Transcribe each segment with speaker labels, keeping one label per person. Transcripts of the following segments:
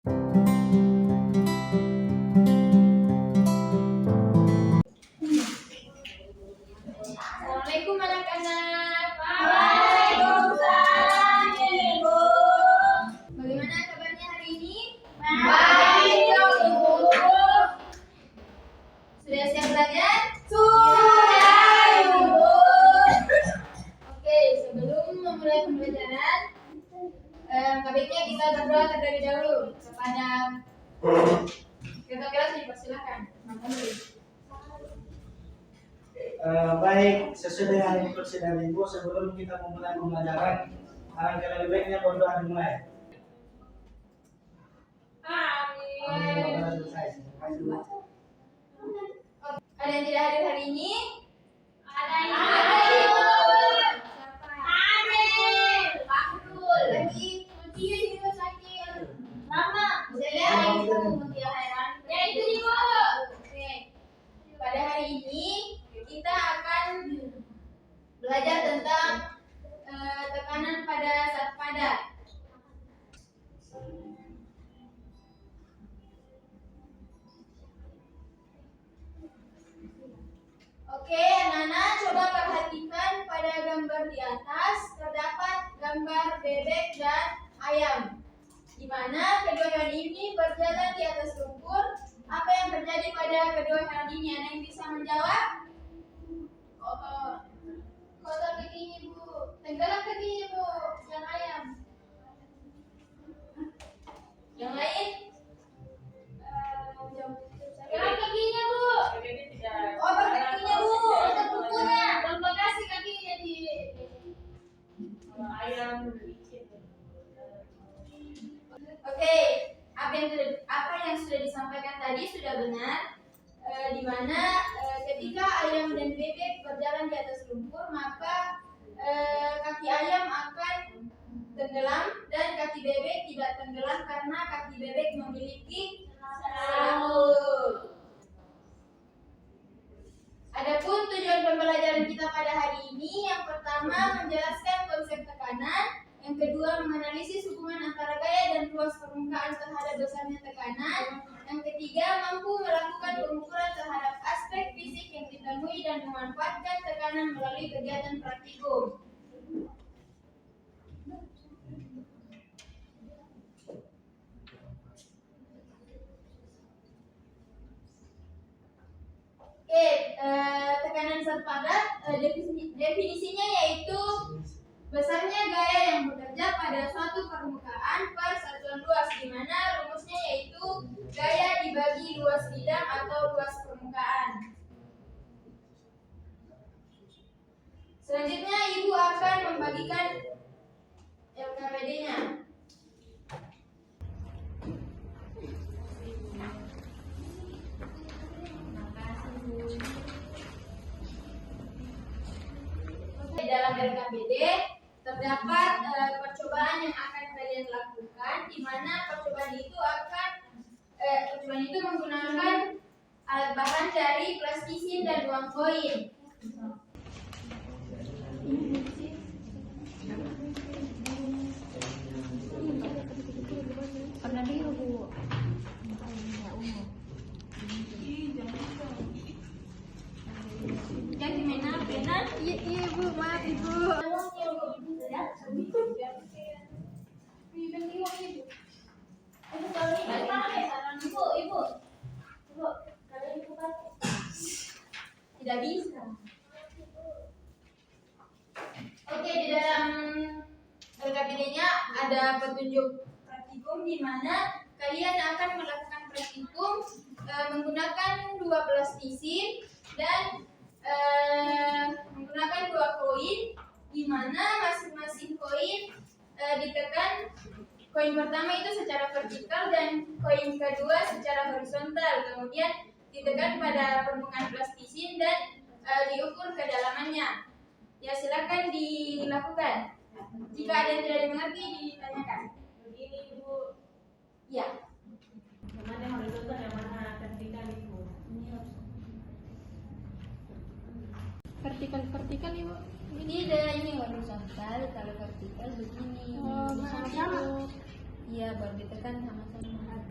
Speaker 1: Assalamualaikum anak-anak.
Speaker 2: Waalaikumsalam, Ibu.
Speaker 1: Bagaimana kabarnya hari ini?
Speaker 2: Baik, Ibu.
Speaker 1: Sudah siap belajar?
Speaker 2: Sudah, Ibu.
Speaker 1: Oke, sebelum memulai pembelajaran, baiknya kita berdoa terlebih dahulu kepada ketua kelas. Dipersilakan.
Speaker 3: Baik, sesuai dengan instruksi dari Ibu, sebelum kita memulai pembelajaran, alangkah lebih baiknya berdoa dimulai.
Speaker 1: Amin.
Speaker 3: Selesai. Terima kasih, Bu.
Speaker 1: Ada yang tidak hadir hari ini?
Speaker 2: Ada, Ibu.
Speaker 1: Siapa?
Speaker 2: Amin. Pak Abdul.
Speaker 1: Lagi Mutia di rumah sakit.
Speaker 2: Mama.
Speaker 1: Bisa lihat itu Mutia Heran.
Speaker 2: Ya, itu, Ibu.
Speaker 1: Oke. Pada hari ini kita akan belajar tentang tekanan pada zat padat. Oke, anak-anak coba perhatikan pada gambar di atas terdapat gambar bebek dan ayam, di mana kedua hewan ini berjalan di atas lumpur. Apa yang terjadi pada kedua hewan ini? Ada yang bisa menjawab? Kotor kakinya, Bu. Tenggelam kakinya, Bu. Yang ayam. Yang lain?
Speaker 2: Tenggelam kakinya, Bu.
Speaker 1: Kotor kakinya, Bu.
Speaker 2: Kotor kukunya. Terima kasih kakinya di
Speaker 1: Oke, apa yang sudah disampaikan tadi sudah benar. Di mana ketika ayam dan bebek berjalan di atas lumpur, maka kaki ayam akan tenggelam dan kaki bebek tidak tenggelam karena kaki bebek memiliki sarangul. Adapun tujuan pembelajaran kita pada hari ini, yang pertama menjelaskan konsep tekanan, yang kedua menganalisis hubungan antara gaya dan luas permukaan terhadap besarnya tekanan, yang ketiga mampu melakukan pengukuran terhadap aspek fisik yang ditemui dan memanfaatkan tekanan melalui kegiatan praktikum. Oke, tekanan zat padat definisinya yaitu besarnya gaya yang bekerja pada suatu permukaan per satuan luas, di mana rumusnya yaitu gaya dibagi luas bidang atau luas permukaan. Selanjutnya Ibu akan membagikan LKPD-nya. Di dalam LKPD terdapat percobaan yang akan kalian lakukan, di mana percobaan itu menggunakan alat bahan dari plastisin dan uang koin. Jadi mana pena?
Speaker 2: Iya, Bu. Maaf, Ibu.
Speaker 1: Tidak bisa. Oke, di dalam LKPD-nya ada petunjuk praktikum di mana kalian akan melakukan praktikum menggunakan 2 plastisin dan menggunakan 2 koin, di mana masing-masing koin ditekan. Koin pertama itu secara vertikal dan koin kedua secara horizontal. Kemudian ditekan pada permukaan plastisin dan diukur kedalamannya. Ya, silakan dilakukan. Jika ada yang tidak dimengerti, ditanyakan.
Speaker 2: Begini, Bu.
Speaker 1: Ya.
Speaker 2: Yang mana horizontal, yang mana vertikal, Ibu?
Speaker 4: Vertikal Ibu.
Speaker 1: Ini horizontal, kalau vertikal begini.
Speaker 4: Oh, sama-sama.
Speaker 1: Iya, baru ditekan sama-sama.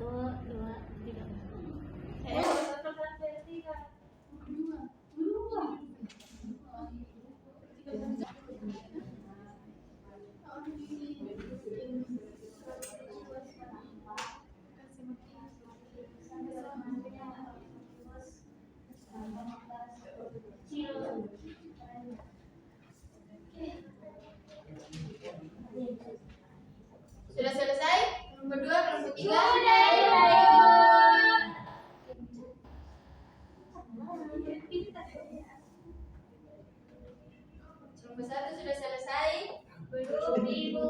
Speaker 1: Sudah selesai? Kelompok 2, kelompok 3? Kelompok 1 sudah selesai? Belum, Ibu.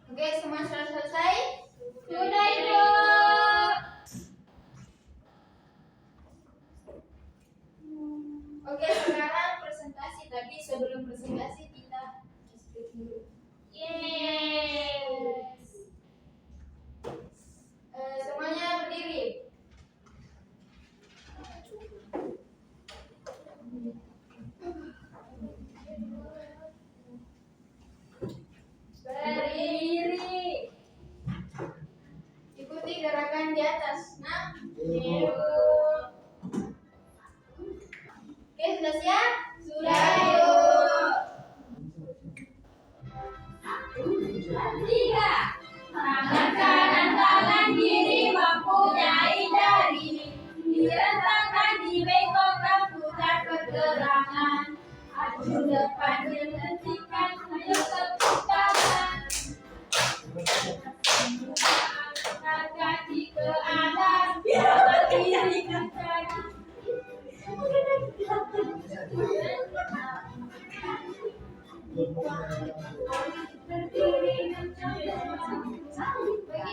Speaker 1: Oke, semua sudah selesai? Sudah, Ibu. Oke, sekarang presentasi. Tapi sebelum presentasi kita speak dulu. Yes. Semuanya berdiri. Berdiri. Ikuti gerakan di atas. Nah, biru. Oke, sudah siap? Sudah, yuk. 3. Tangan kanan tangan kiri mempunyai jari. Direntangkan, dibengkokkan, putar pergelangan. Aju depan, dihentikan, ayo tepuk tangan. Angkat kaki ke atas, berdiri ke kaki.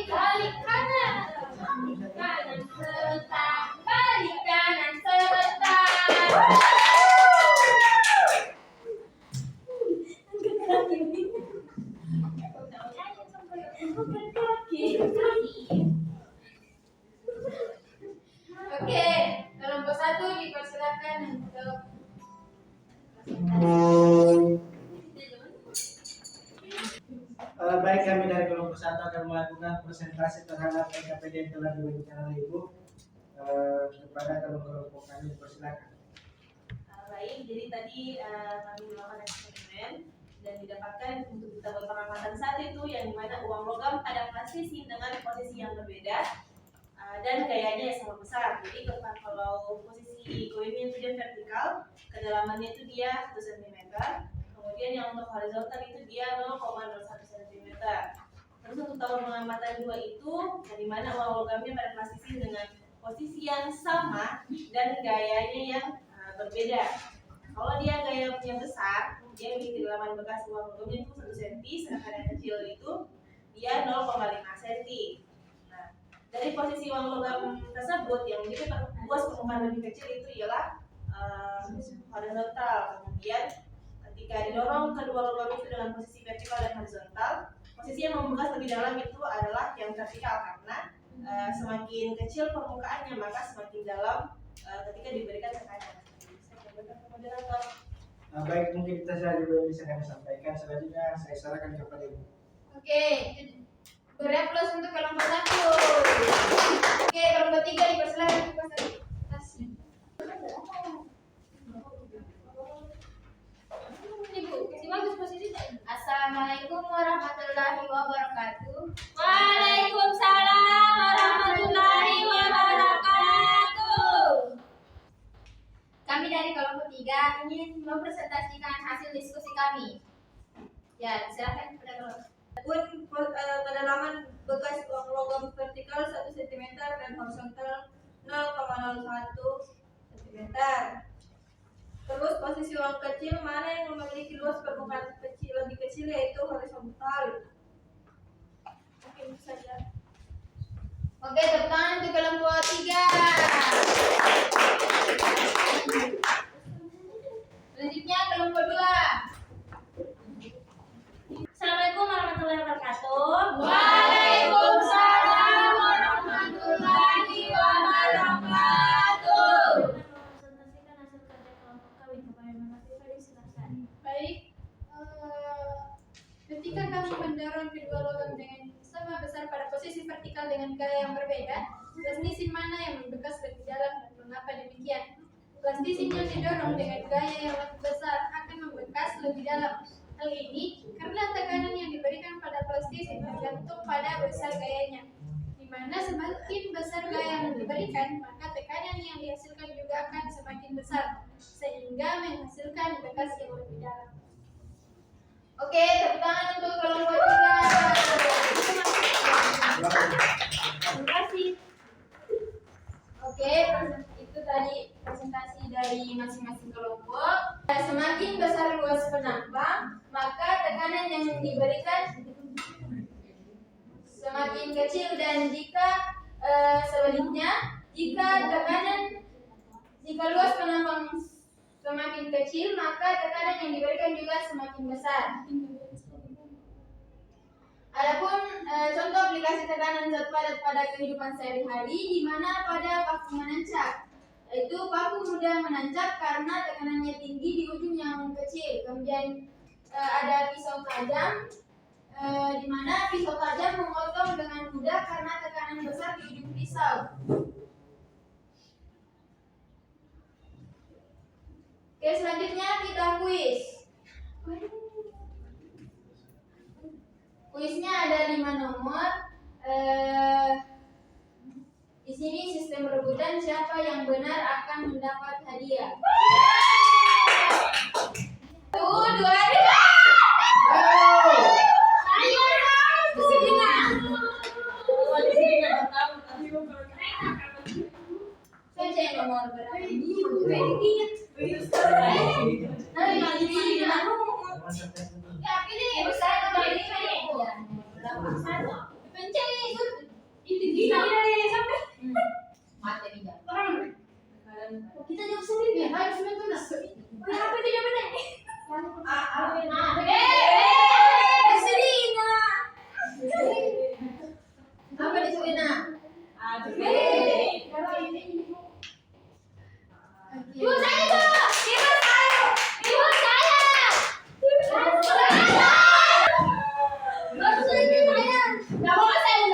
Speaker 1: Balik kanan, kanan sebentar, balik kanan sebentar. Oke, kelompok 1 dipersilakan untuk
Speaker 3: Baik, kami dari kelompok 1 akan melakukan presentasi terhadap PKPD yang telah dibagikan oleh Ibu kepada kelompok kami. Dipersilakan.
Speaker 2: Baik, jadi tadi kami melakukan eksperimen dan didapatkan untuk kita pengamatan saat itu yang dimana uang logam pada posisi dengan posisi yang berbeda dan gayanya yang sama besar. Jadi kalau posisi koinnya itu dia vertikal, kedalamannya itu dia 1 cm. Kemudian yang untuk horizontal itu dia 0,01 cm. Terus untuk tahun pengamatan 2 itu yang dimana uang logamnya pada posisi dengan posisi yang sama dan gayanya yang berbeda. Kalau dia gayanya besar, dia memiliki kedalaman bekas uang logamnya itu 1 cm, sedangkan yang kecil itu dia 0,5 cm. Nah, dari posisi uang logam tersebut yang menjadi luas permukaan lebih kecil itu ialah horizontal. Kemudian ketika didorong kedua logam itu dengan posisi vertikal dan horizontal, posisi yang membekas lebih dalam itu adalah yang vertikal karena semakin kecil permukaannya maka semakin dalam ketika diberikan tekanan.
Speaker 3: Baik, mungkin kita saja juga bisa kami sampaikan. Selanjutnya saya serahkan kepada Ibu.
Speaker 1: Oke, beri aplaus untuk kelompok 1. Oke, kelompok 3 dipersilakan untuk presentasi. Ibu, kasih bagus posisi. Assalamualaikum warahmatullahi wabarakatuh.
Speaker 4: Waalaikumsalam warahmatullahi wabarakatuh.
Speaker 1: Kami dari kelompok 3 ingin mempresentasikan hasil diskusi kami. Ya, silakan kepada kelompok.
Speaker 4: Kedalaman bekas uang logam vertikal 1 cm dan horizontal 0,01 meter. Terus posisi uang kecil mana yang memiliki luas permukaan kecil lebih kecil yaitu horizontal. Oke, itu saja.
Speaker 1: Oke, tepuk tangan untuk kelompok 3. Selanjutnya kelompok 2.
Speaker 2: Assalamualaikum warahmatullahi wabarakatuh.
Speaker 1: Waalaikumsalam warahmatullahi wabarakatuh.
Speaker 2: Presentasikan hasil kerja kelompok kami kepada Mas silakan.
Speaker 1: Baik, ketika kami mendorong kedua logam dengan sama besar pada posisi vertikal dengan gaya yang berbeda, plastisin mana yang membekas lebih dalam dan mengapa demikian? Plastisin yang didorong dengan gaya yang lebih besar akan membekas lebih dalam. Hal ini karena tekanan yang diberikan pada plastisin tergantung pada besar gayanya, di mana semakin besar gaya yang diberikan, maka tekanan yang dihasilkan juga akan semakin besar, sehingga menghasilkan bekas yang lebih dalam. Oke, tepuk tangan untuk kelompok 3.
Speaker 2: Terima kasih.
Speaker 1: Oke, itu tadi presentasi dari masing-masing kelompok. Semakin besar luas penampang, maka tekanan yang diberikan semakin kecil, dan jika sebaliknya, jika luas penampang semakin kecil, maka tekanan yang diberikan juga semakin besar. Adapun contoh aplikasi tekanan zat padat pada kehidupan sehari-hari, di mana pada paku menancap, yaitu paku mudah menancap karena tekanannya tinggi di ujung yang kecil. Kemudian ada pisau tajam, di mana pisau tajam memotong dengan mudah karena tekanan besar di ujung pisau. Oke, selanjutnya kita kuis. Kuisnya ada 5 nomor. Di sini sistem rebutan, siapa yang benar akan mendapat hadiah. 1, 2, 3. Saya cek nomor berapa ini. Ya, pilih besar atau pencet itu gila sampai mati dia. Kita jawab sendiri ya, harus betul. Apa itu jawabannya? Selina. Apa di Selina? Ibu saya tuh. Ibu saya. Nggak mau saya.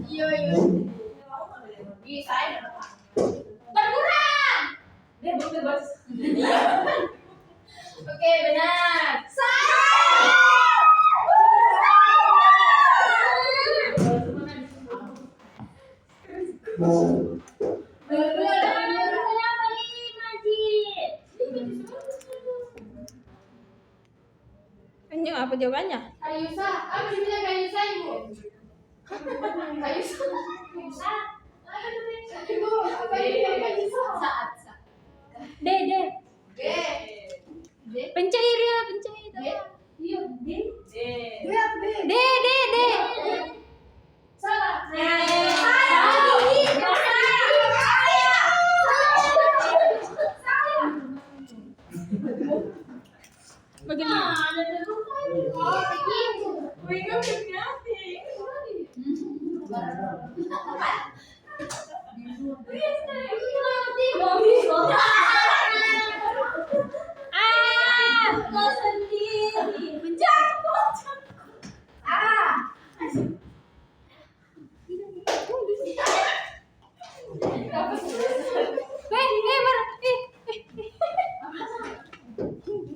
Speaker 1: Iya. Iya saya. Berkurang.
Speaker 2: Bebas.
Speaker 1: Oke, benar.
Speaker 4: Anjing, apa jawabannya?
Speaker 1: Kayusa, apa dibilang Kayusa ibu? Kayusa. Ibu, apa dibilang Kayusa? Saat.
Speaker 4: D.
Speaker 1: B.
Speaker 4: Pencair ya, pencair.
Speaker 1: B. Iya, B.
Speaker 4: D.
Speaker 1: Salah.
Speaker 4: Bagaimana?
Speaker 1: Oh, begitu.
Speaker 2: Kau sendiri.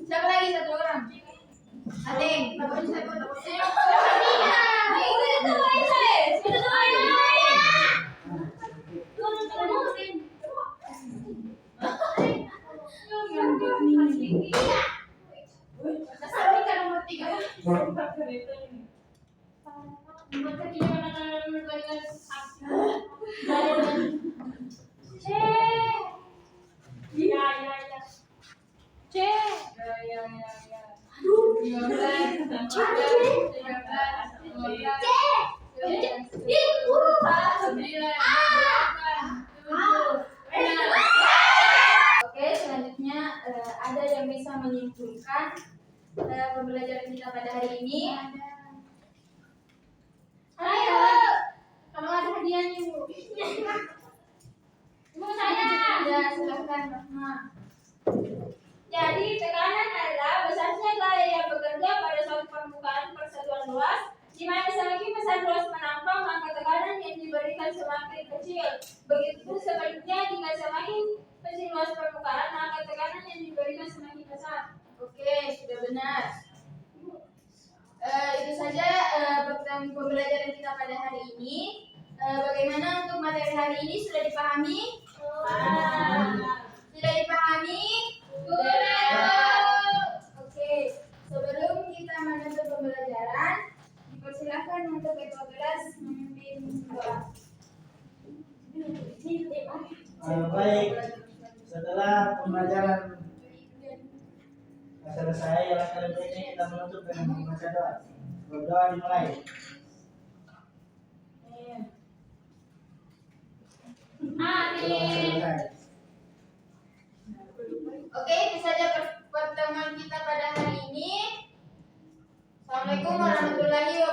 Speaker 1: Siapa lagi satu orang? Ating. Oke, selanjutnya ada yang bisa menyimpulkan pembelajaran kita pada hari ini? Ayo, kalau ada hadiahnya Bu. Bu saya. Ya, silakan Rahma.
Speaker 4: Jadi tekanan adalah besarnya gaya yang bekerja pada suatu permukaan persatuan luas, di mana semakin besar luas penampang maka tekanan yang diberikan semakin kecil. Begitu sebaliknya jika semakin kecil luas permukaan maka tekanan yang diberikan semakin besar.
Speaker 1: Oke, sudah benar. Itu saja pembelajaran kita pada hari ini. Bagaimana untuk materi hari ini sudah dipahami? Sudah dipahami? Oke, sebelum kita menutup pembelajaran, dipersilakan untuk ketua kelas memimpin doa.
Speaker 3: Baik, setelah pembelajaran selesai, langkah berikutnya kita menutup dengan membaca doa. Berdoa dimulai. Doa selesai.
Speaker 1: Oke, itu saja pertemuan kita pada hari ini. Assalamualaikum warahmatullahi wabarakatuh.